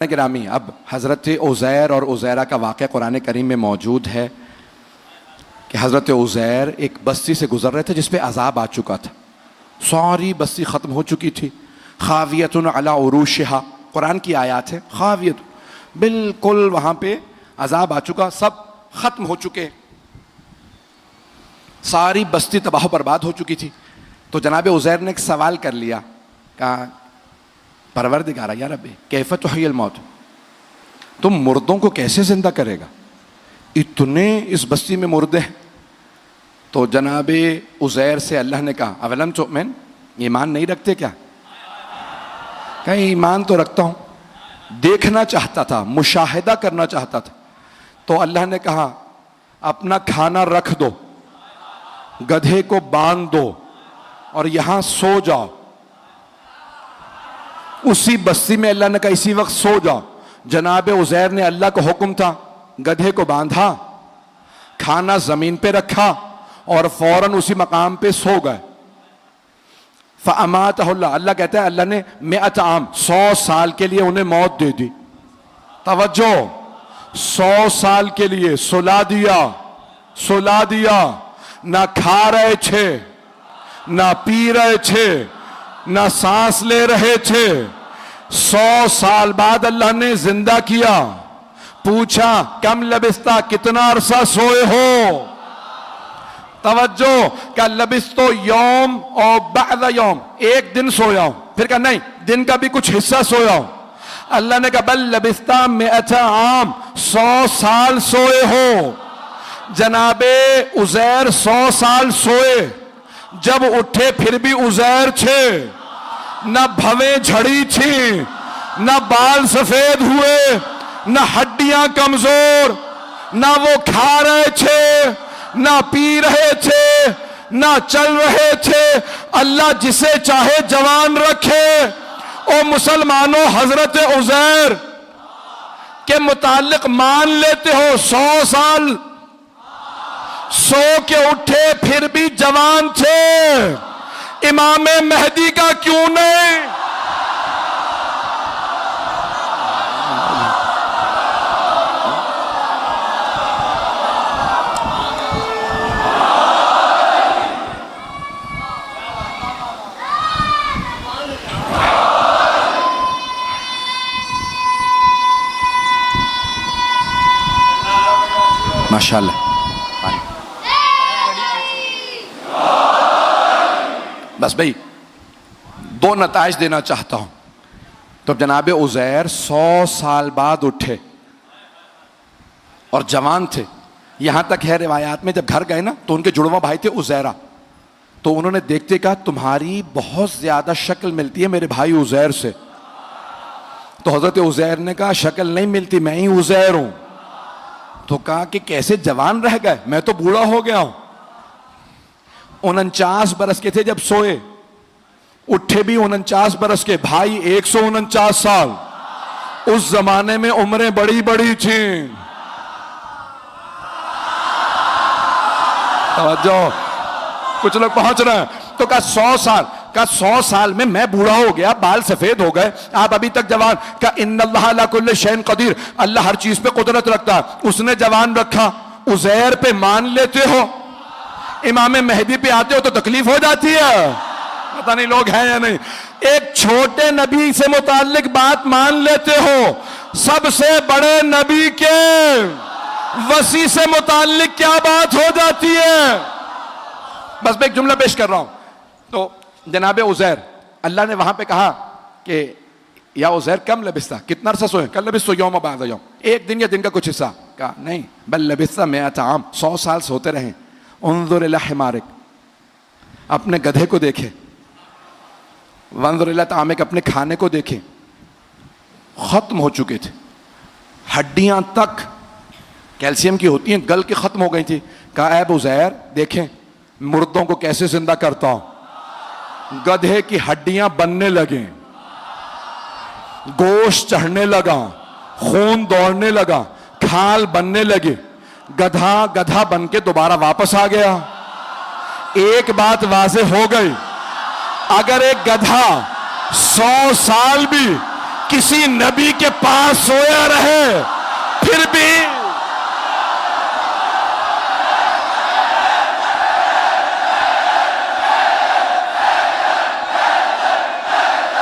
گرامی، اب حضرت عزیر اور عزیرہ کا واقعہ قرآن کریم میں موجود ہے کہ حضرت عزیر ایک بستی سے گزر رہے تھے جس پہ عذاب آ چکا تھا، ساری بستی ختم ہو چکی تھی، خاویۃ علی عروشہا، قرآن کی آیات ہے، خاویۃ، بالکل وہاں پہ عذاب آ چکا، سب ختم ہو چکے، ساری بستی تباہ و برباد ہو چکی تھی۔ تو جناب عزیر نے ایک سوال کر لیا، کہا پروردگارا یا رب کیف تحیی الموت، تم مردوں کو کیسے زندہ کرے گا، اتنے اس بستی میں مردے ہیں۔ تو جناب عزیر سے اللہ نے کہا اولم تؤمن، ایمان نہیں رکھتے کیا؟ کہا ایمان تو رکھتا ہوں، دیکھنا چاہتا تھا، مشاہدہ کرنا چاہتا تھا۔ تو اللہ نے کہا اپنا کھانا رکھ دو، گدھے کو باندھ دو اور یہاں سو جاؤ۔ اسی بستی میں اللہ نے کہا اسی وقت سو جاؤ۔ جناب عزیر نے، اللہ کا حکم تھا، گدھے کو باندھا، کھانا زمین پہ رکھا اور فوراً اسی مقام پہ سو گئے۔ فَأَمَاتَهُ اللَّهُ، اللہ کہتا ہے اللہ نے 100 عام، 100 سال کے لیے انہیں موت دے دی۔ توجہ، 100 سال کے لیے سلا دیا، نہ کھا رہے تھے، نہ پی رہے تھے، نہ سانس لے رہے تھے۔ 100 سال بعد اللہ نے زندہ کیا۔ پوچھا کم لبستا، کتنا عرصہ سوئے ہو؟ توجہ، کہ لبستو یوم اور بعد یوم، ایک دن سویا ہوں، پھر کہا نہیں دن کا بھی کچھ حصہ سویا ہوں۔ اللہ نے کہا بل لبستا 100 عام، 100 سال سوئے ہو۔ جناب عزیر 100 سال سوئے، جب اٹھے پھر بھی عزیر تھے، نہ بھویں جھڑی تھیں، نہ بال سفید ہوئے، نہ ہڈیاں کمزور، نہ وہ کھا رہے تھے، نہ پی رہے تھے، نہ چل رہے تھے۔ اللہ جسے چاہے جوان رکھے۔ او مسلمانوں، حضرت عزیر کے متعلق مان لیتے ہو 100 سال سو کے اٹھے پھر بھی جوان تھے، امام مہدی کا کیوں نہیں؟ ماشاءاللہ۔ بس بھئی 2 نتائج دینا چاہتا ہوں۔ تو جناب عزیر 100 سال بعد اٹھے اور جوان تھے، یہاں تک ہے روایات میں جب گھر گئے نا تو ان کے جڑواں بھائی تھے عزیرہ، تو انہوں نے دیکھتے کہا تمہاری بہت زیادہ شکل ملتی ہے میرے بھائی عزیر سے۔ تو حضرت عزیر نے کہا شکل نہیں ملتی، میں ہی عزیر ہوں۔ تو کہا کہ کیسے جوان رہ گئے، میں تو بوڑھا ہو گیا ہوں۔ 49 برس کے تھے جب سوئے، اٹھے بھی 49 برس کے، بھائی 149 سال۔ اس زمانے میں عمریں بڑی بڑی تھیں۔ توجہ، کچھ لوگ پہنچ رہے ہیں۔ تو کہا 100 سال، کہا 100 سال میں میں بوڑھا ہو گیا، بال سفید ہو گئے، آپ ابھی تک جوان۔ کہا ان اللہ علی کل شیء قدیر، اللہ ہر چیز پہ قدرت رکھتا ہے، اس نے جوان رکھا۔ عزیر پہ مان لیتے ہو، امام مہدی پہ آتے ہو تو تکلیف ہو جاتی ہے، پتہ نہیں لوگ ہیں یا نہیں۔ ایک چھوٹے نبی سے متعلق بات مان لیتے ہو، سب سے بڑے نبی کے وسیع سے متعلق کیا بات ہو جاتی ہے؟ بس میں ایک جملہ پیش کر رہا ہوں۔ تو جناب عزیر، اللہ نے وہاں پہ کہا کہ یا عزیر کم لبستا، کتنا عرصہ سوئے؟ کل لبستو یوم بعد یوم، ایک دن یا دن کا کچھ حصہ؟ کہا نہیں بل لبستا 100 عام، 100 سال سوتے رہیں۔ انظر الی حمارک، اپنے گدھے کو دیکھے، وانظر الی طعامک، اپنے کھانے کو دیکھے، ختم ہو چکے تھے، ہڈیاں تک کیلشیم کی ہوتی ہیں گل کے ختم ہو گئی تھی۔ کہا اے عزیر دیکھیں مردوں کو کیسے زندہ کرتا ہوں۔ گدھے کی ہڈیاں بننے لگیں، گوشت چڑھنے لگا، خون دوڑنے لگا، کھال بننے لگے، گدھا بن کے دوبارہ واپس آ گیا۔ ایک بات واضح ہو گئی، اگر ایک گدھا 100 سال بھی کسی نبی کے پاس سویا رہے پھر بھی